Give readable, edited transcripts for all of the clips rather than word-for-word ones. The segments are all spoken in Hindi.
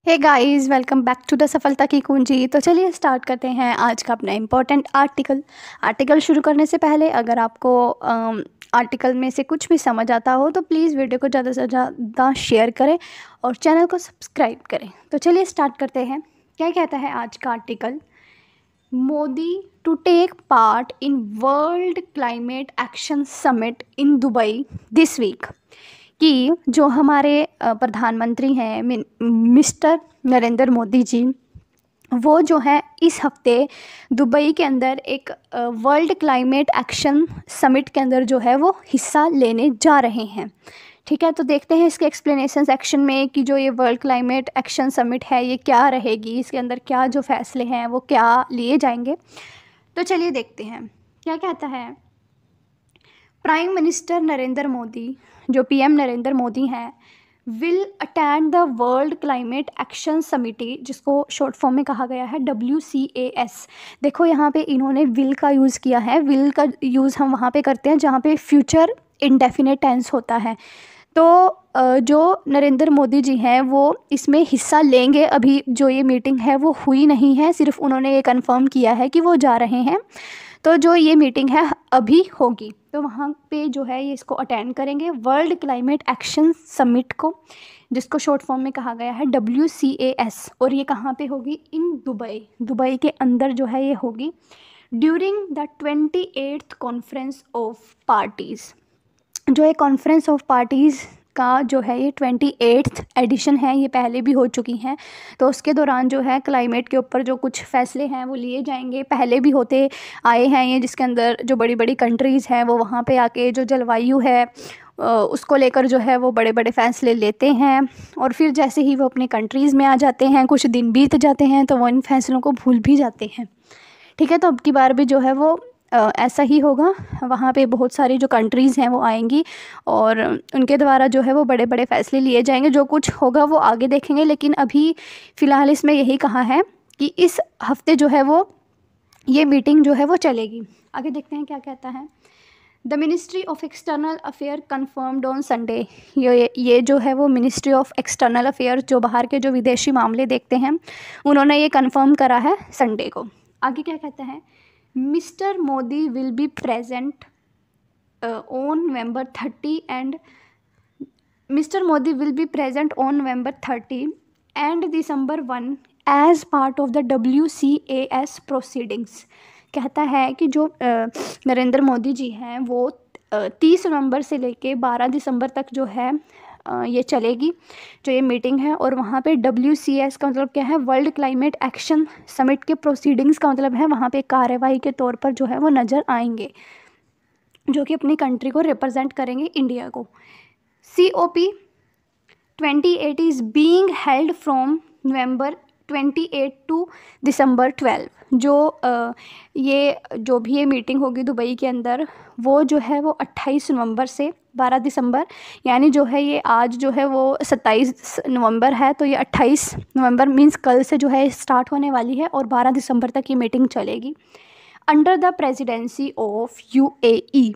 Hey guys, welcome back to the सफलता की कुंजी। तो चलिए स्टार्ट करते हैं आज का अपना इम्पोर्टेंट आर्टिकल शुरू करने से पहले अगर आपको आर्टिकल में से कुछ भी समझ आता हो तो प्लीज़ वीडियो को ज़्यादा से ज़्यादा शेयर करें और चैनल को सब्सक्राइब करें। तो चलिए स्टार्ट करते हैं। क्या कहता है आज का article? Modi to take part in world climate action summit in Dubai this week. कि जो हमारे प्रधानमंत्री हैं मिस्टर नरेंद्र मोदी जी, वो जो है इस हफ्ते दुबई के अंदर एक वर्ल्ड क्लाइमेट एक्शन समिट के अंदर जो है वो हिस्सा लेने जा रहे हैं। ठीक है, तो देखते हैं इसके एक्सप्लेनेशन सेक्शन में कि जो ये वर्ल्ड क्लाइमेट एक्शन समिट है ये क्या रहेगी, इसके अंदर क्या जो फैसले हैं वो क्या लिए जाएंगे। तो चलिए देखते हैं क्या कहता है। प्राइम मिनिस्टर नरेंद्र मोदी, जो पीएम नरेंद्र मोदी हैं, will attend the world climate action summit, जिसको शॉर्ट फॉर्म में कहा गया है WCAS। देखो यहाँ पे इन्होंने विल का यूज़ किया है। विल का यूज़ हम वहाँ पे करते हैं जहाँ पे फ्यूचर इंडेफिनेट टेंस होता है। तो जो नरेंद्र मोदी जी हैं वो इसमें हिस्सा लेंगे। अभी जो ये मीटिंग है वो हुई नहीं है, सिर्फ उन्होंने ये कंफर्म किया है कि वो जा रहे हैं। तो जो ये मीटिंग है अभी होगी, तो वहाँ पे जो है ये इसको अटेंड करेंगे, वर्ल्ड क्लाइमेट एक्शन समिट को, जिसको शॉर्ट फॉर्म में कहा गया है WCAS। और ये कहाँ पे होगी? इन दुबई के अंदर जो है ये होगी during the 28th conference of parties. जो है कॉन्फ्रेंस ऑफ पार्टीज़ का जो है ये 28th एडिशन है, ये पहले भी हो चुकी हैं। तो उसके दौरान जो है क्लाइमेट के ऊपर जो कुछ फैसले हैं वो लिए जाएंगे, पहले भी होते आए हैं ये, जिसके अंदर जो बड़ी बड़ी कंट्रीज़ हैं वो वहाँ पे आके जो जलवायु है उसको लेकर जो है वो बड़े बड़े फैसले लेते हैं। और फिर जैसे ही वो अपने कंट्रीज़ में आ जाते हैं, कुछ दिन बीत जाते हैं तो वो इन फैसलों को भूल भी जाते हैं। ठीक है, तो अब की बार भी जो है वो ऐसा ही होगा। वहाँ पे बहुत सारी जो कंट्रीज़ हैं वो आएंगी और उनके द्वारा जो है वो बड़े बड़े फ़ैसले लिए जाएंगे। जो कुछ होगा वो आगे देखेंगे, लेकिन अभी फ़िलहाल इसमें यही कहा है कि इस हफ्ते जो है वो ये मीटिंग जो है वो चलेगी। आगे देखते हैं क्या कहता है। The ministry of external affair confirmed on Sunday. ये जो है वो मिनिस्ट्री ऑफ एक्सटर्नल अफेयर, जो बाहर के जो विदेशी मामले देखते हैं, उन्होंने ये कन्फर्म करा है संडे को। आगे क्या कहते हैं। Mister Modi will be present on November 30 and Mr. Modi will be present on November 30 and December 1 as part of the WCAS proceedings। कहता है कि जो नरेंद्र मोदी जी हैं वो 30 नवंबर से लेके 12 दिसंबर तक जो है ये चलेगी जो ये मीटिंग है। और वहाँ पे WCAS का मतलब क्या है? वर्ल्ड क्लाइमेट एक्शन समिट के प्रोसीडिंग्स का मतलब है वहाँ पे कार्यवाही के तौर पर जो है वो नज़र आएंगे, जो कि अपनी कंट्री को रिप्रेजेंट करेंगे, इंडिया को। COP28 is being held from November 28 to December 12। ये जो भी ये मीटिंग होगी दुबई के अंदर, वो जो है वो 28 नवंबर से 12 दिसंबर, यानी जो है ये आज जो है वो 27 नवंबर है, तो ये 28 नवंबर मीन्स कल से जो है स्टार्ट होने वाली है और 12 दिसंबर तक ये मीटिंग चलेगी under the presidency of UAE।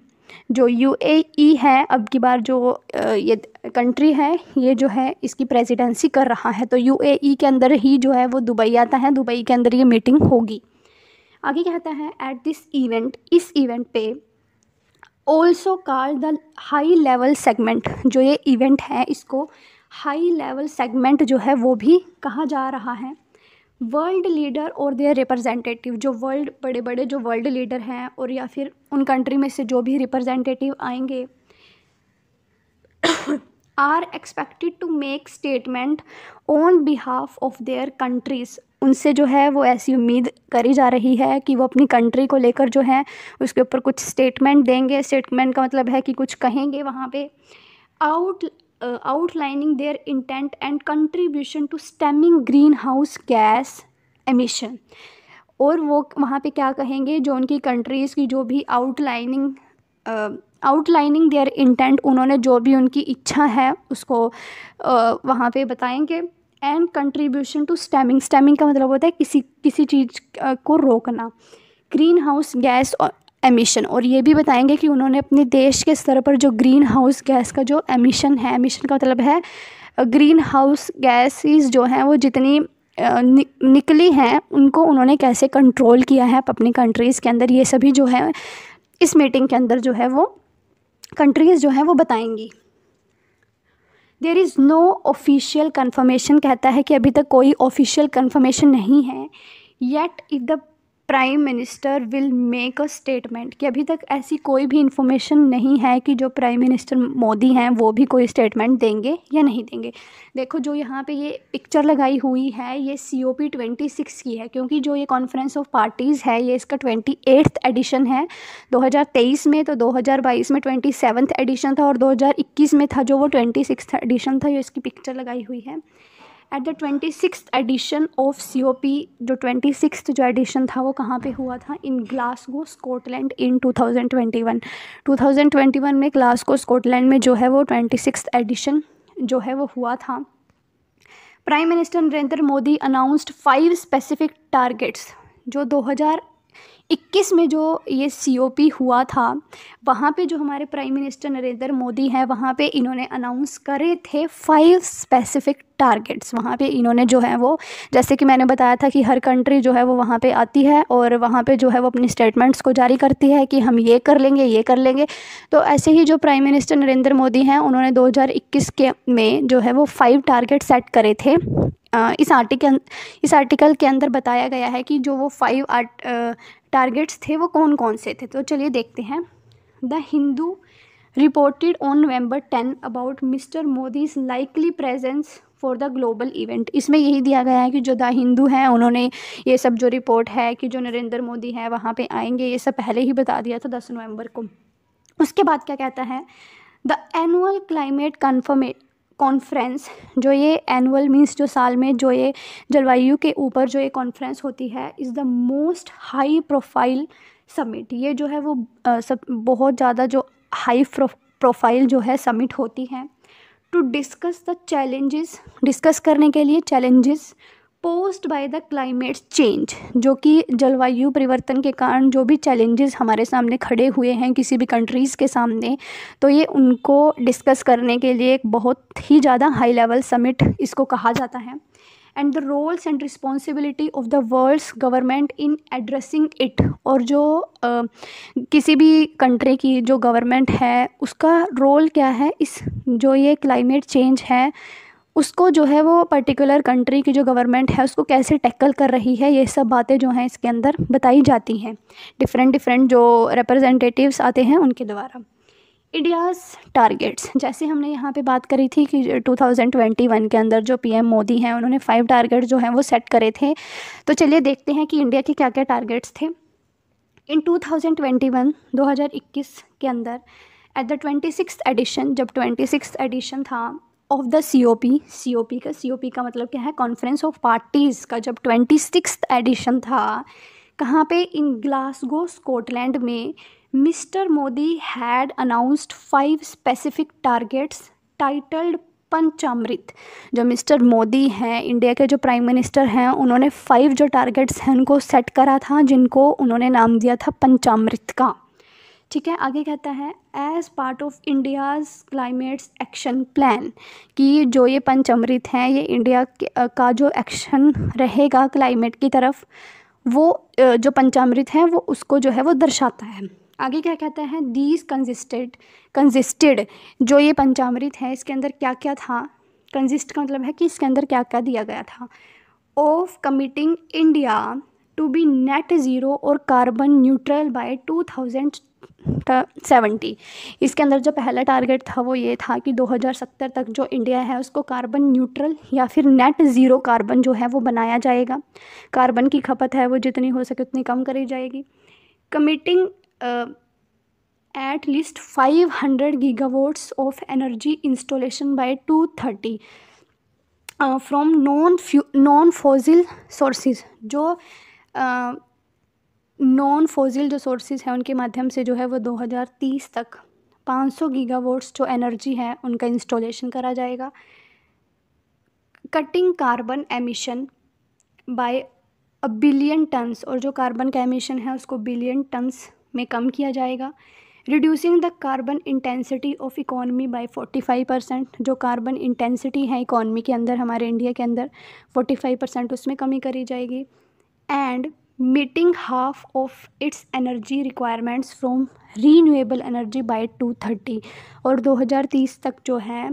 जो UAE है अब की बार जो ये कंट्री है, ये जो है इसकी प्रेसिडेंसी कर रहा है। तो UAE के अंदर ही जो है वो दुबई आता है, दुबई के अंदर ये मीटिंग होगी। आगे कहता है एट दिस इवेंट, इस इवेंट पे also called the high level segment, जो ये इवेंट है इसको हाई लेवल सेगमेंट जो है वो भी कहा जा रहा है। वर्ल्ड लीडर और देयर रिप्रेजेंटेटिव, जो वर्ल्ड बड़े बड़े जो वर्ल्ड लीडर हैं और या फिर उन कंट्री में से जो भी रिप्रेजेंटेटिव आएंगे are expected to make statement on behalf of their countries. उनसे जो है वो ऐसी उम्मीद करी जा रही है कि वो अपनी कंट्री को लेकर जो है उसके ऊपर कुछ स्टेटमेंट देंगे। स्टेटमेंट का मतलब है कि कुछ कहेंगे वहाँ पे, outlining their intent and contribution to stemming greenhouse gas emission। और वो वहाँ पे क्या कहेंगे, जो उनकी कंट्रीज़ की जो भी आउटलाइनिंग देयर इंटेंट, उन्होंने जो भी उनकी इच्छा है उसको वहाँ पे बताएंगे। एंड कंट्रीब्यूशन टू स्टेमिंग का मतलब होता है किसी चीज़ को रोकना, ग्रीन हाउस गैस एमिशन। और ये भी बताएंगे कि उन्होंने अपने देश के स्तर पर जो ग्रीन हाउस गैस का जो एमिशन है, एमिशन का मतलब है ग्रीन हाउस गैसेस जो हैं वो जितनी निकली हैं उनको उन्होंने कैसे कंट्रोल किया है अपनी कंट्रीज़ के अंदर, ये सभी जो है इस मीटिंग के अंदर जो है वो कंट्रीज़ जो हैं वो बताएंगी। There is no official confirmation, कहता है कि अभी तक कोई ऑफिशियल कन्फर्मेशन नहीं है। Yet if the prime minister will make a statement, कि अभी तक ऐसी कोई भी इंफॉर्मेशन नहीं है कि जो प्राइम मिनिस्टर मोदी हैं वो भी कोई स्टेटमेंट देंगे या नहीं देंगे। देखो जो यहाँ पे ये पिक्चर लगाई हुई है ये COP26 की है, क्योंकि जो ये कॉन्फ्रेंस ऑफ पार्टीज़ है ये इसका 28th एडिशन है 2023 में, तो 2022 में 27th एडिशन था और 2021 में था जो वो 26th एडिशन था। ये इसकी पिक्चर लगाई हुई है। At the 26th edition of COP, जो 26th जो एडिशन था वो कहाँ पे हुआ था, इन ग्लासगो स्कॉटलैंड इन 2021 में ग्लासगो स्कॉटलैंड में जो है वो 26th एडिशन जो है वो हुआ था। Prime minister Narendra Modi announced 5 specific targets. जो 2021 में जो ये COP हुआ था वहाँ पे जो हमारे प्राइम मिनिस्टर नरेंद्र मोदी हैं वहाँ पे इन्होंने अनाउंस करे थे 5 स्पेसिफिक टारगेट्स। वहाँ पे इन्होंने जो है वो, जैसे कि मैंने बताया था कि हर कंट्री जो है वो वहाँ पे आती है और वहाँ पे जो है वो अपनी स्टेटमेंट्स को जारी करती है कि हम ये कर लेंगे ये कर लेंगे। तो ऐसे ही जो प्राइम मिनिस्टर नरेंद्र मोदी हैं उन्होंने 2021 के में जो है वो 5 टारगेट सेट करे थे। इस आर्टिकल के अंदर बताया गया है कि जो वो 5 टारगेट्स थे वो कौन कौन से थे। तो चलिए देखते हैं। The Hindu reported on November 10 about mister Modi's likely presence for the global event. इसमें यही दिया गया है कि जो द हिंदू हैं उन्होंने ये सब जो रिपोर्ट है कि जो नरेंद्र मोदी हैं वहाँ पे आएंगे, ये सब पहले ही बता दिया था 10 नवंबर को। उसके बाद क्या कहता है, द एनुअल क्लाइमेट कॉन्फ्रेंस, जो ये एनुअल मीन्स जो साल में जो ये जलवायु के ऊपर जो ये कॉन्फ्रेंस होती है, is the most high profile summit. ये जो है वो सब बहुत ज़्यादा जो हाई प्रोफाइल जो है समिट होती है। To discuss the challenges, discuss करने के लिए challenges posed by the climate change, जो कि जलवायु परिवर्तन के कारण जो भी चैलेंजेस हमारे सामने खड़े हुए हैं किसी भी कंट्रीज़ के सामने, तो ये उनको डिस्कस करने के लिए एक बहुत ही ज़्यादा हाई लेवल समिट इसको कहा जाता है। And the roles and responsibility of the world's government in addressing it, और जो किसी भी कंट्री की जो गवर्नमेंट है उसका रोल क्या है इस जो ये क्लाइमेट चेंज है उसको जो है वो पर्टिकुलर कंट्री की जो गवर्नमेंट है उसको कैसे टैकल कर रही है, ये सब बातें जो हैं इसके अंदर बताई जाती हैं डिफरेंट जो रिप्रेजेंटेटिव्स आते हैं उनके द्वारा। इंडियाज़ टारगेट्स, जैसे हमने यहाँ पे बात करी थी कि 2021 के अंदर जो PM मोदी हैं उन्होंने 5 टारगेट जो हैं वो सेट करे थे। तो चलिए देखते हैं कि इंडिया के क्या क्या टारगेट्स थे। इन 2021 के अंदर एट द 26th एडिशन, जब 26th एडिशन था ऑफ द COP का मतलब क्या है, कॉन्फ्रेंस ऑफ पार्टीज़ का जब 26th एडिशन था, कहाँ पे, इन ग्लासगो स्कॉटलैंड में, mister Modi had announced 5 specific targets titled Panchamrit. जो मिस्टर मोदी हैं इंडिया के जो प्राइम मिनिस्टर हैं उन्होंने 5 जो टारगेट्स हैं उनको सेट करा था जिनको उन्होंने नाम दिया था पंचामृत का। ठीक है, आगे कहता है as part of India's climate's action plan, कि जो ये पंचामृत हैं ये इंडिया का जो एक्शन रहेगा क्लाइमेट की तरफ वो जो पंचामृत हैं वो उसको जो है वो दर्शाता है। आगे क्या कहता है, दीज कंजिस्टेड, जो ये पंचामृत है इसके अंदर क्या क्या था, कंजिस्ट का मतलब है कि इसके अंदर क्या क्या दिया गया था, of committing India to be net zero और कार्बन न्यूट्रल बाय 2070। इसके अंदर जो पहला टारगेट था वो ये था कि 2070 तक जो इंडिया है उसको कार्बन न्यूट्रल या फिर नेट ज़ीरो कार्बन जो है वो बनाया जाएगा। कार्बन की खपत है वो जितनी हो सके उतनी कम करी जाएगी। Committing at least 500 gigawatts of energy installation by 2030 from non fossil sources. जो नॉन फॉसिल जो सोर्सेज हैं उनके माध्यम से जो है वो 2030 तक 500 गीगावाट्स जो एनर्जी है उनका इंस्टॉलेशन करा जाएगा। Cutting carbon emission by 1 billion turns, और जो कार्बन का एमिशन है उसको बिलियन टन्स में कम किया जाएगा। Reducing the carbon intensity of economy by 45%, जो कार्बन इंटेंसिटी है इकॉनमी के अंदर हमारे इंडिया के अंदर 45% उसमें कमी करी जाएगी। And meeting half of its energy requirements from renewable energy by 2030, और 2030 तक जो है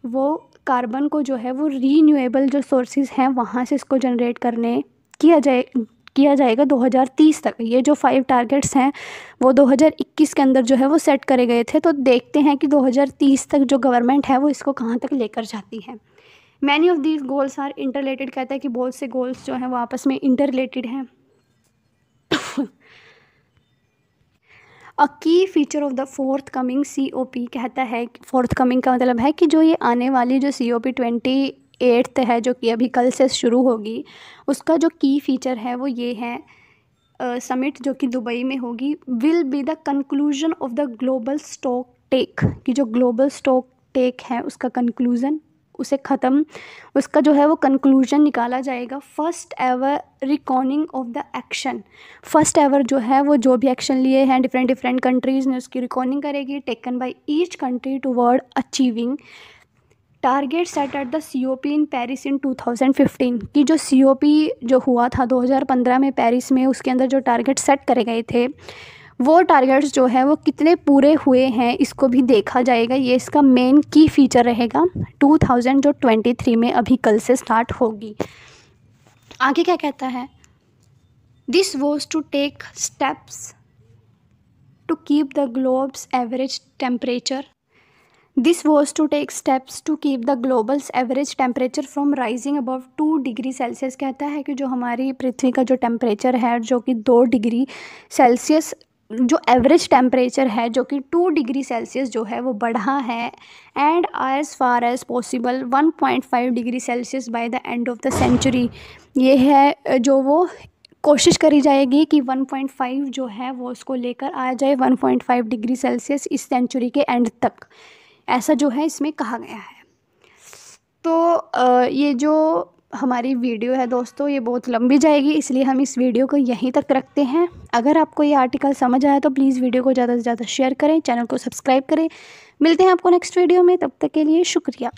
वो कार्बन को जो है वो रीन्यूएबल जो सोर्सेज हैं वहाँ से इसको जनरेट करने किया जाएगा 2030 तक। ये जो 5 टारगेट्स हैं वो 2021 के अंदर जो है वो सेट करे गए थे। तो देखते हैं कि 2030 तक जो गवर्नमेंट है वो इसको कहाँ तक लेकर जाती है। Many of these goals are interrelated, कहता है कि बहुत से गोल्स जो हैं वो आपस में इंटररिलेटेड हैं। अ की feature of the fourth coming COP, कहता है फोर्थ कमिंग का मतलब है कि जो ये आने वाली जो COP 28 है जो कि अभी कल से शुरू होगी, उसका जो की फीचर है वो ये है समिट जो कि दुबई में होगी, will be the conclusion of the global stock take, कि जो ग्लोबल स्टॉक टेक है उसका कंक्लूजन, उसे ख़त्म, उसका जो है वो कंक्लूजन निकाला जाएगा। First ever recording of the action, first ever जो है वो जो भी एक्शन लिए हैं डिफरेंट कंट्रीज़ ने उसकी रिकॉर्डिंग करेगी, taken by each country toward achieving target set at the COP in Paris in 2015, की जो COP जो हुआ था 2015 में पेरिस में, उसके अंदर जो टारगेट सेट करे गए थे वो टारगेट्स जो है वो कितने पूरे हुए हैं इसको भी देखा जाएगा। ये इसका मेन की फीचर रहेगा 2023 में अभी कल से स्टार्ट होगी। आगे क्या कहता है, this was to take steps to keep the globe's average temperature, this was to take steps to keep the global's average temperature from rising above 2 degree Celsius. कहता है कि जो हमारी पृथ्वी का जो टेम्परेचर है जो कि 2 डिग्री सेल्सियस जो एवरेज टेम्परेचर है जो कि 2 डिग्री सेल्सियस जो है वो बढ़ा है, and as far as possible 1.5 degree Celsius by the end of the century. ये है जो वो कोशिश करी जाएगी कि 1.5 जो है वो उसको लेकर आ जाए 1.5 डिग्री सेल्सियस इस सेंचुरी के एंड तक, ऐसा जो है इसमें कहा गया है। तो ये जो हमारी वीडियो है दोस्तों ये बहुत लंबी जाएगी, इसलिए हम इस वीडियो को यहीं तक रखते हैं। अगर आपको ये आर्टिकल समझ आया तो प्लीज़ वीडियो को ज़्यादा से ज़्यादा शेयर करें, चैनल को सब्सक्राइब करें। मिलते हैं आपको नेक्स्ट वीडियो में, तब तक के लिए शुक्रिया।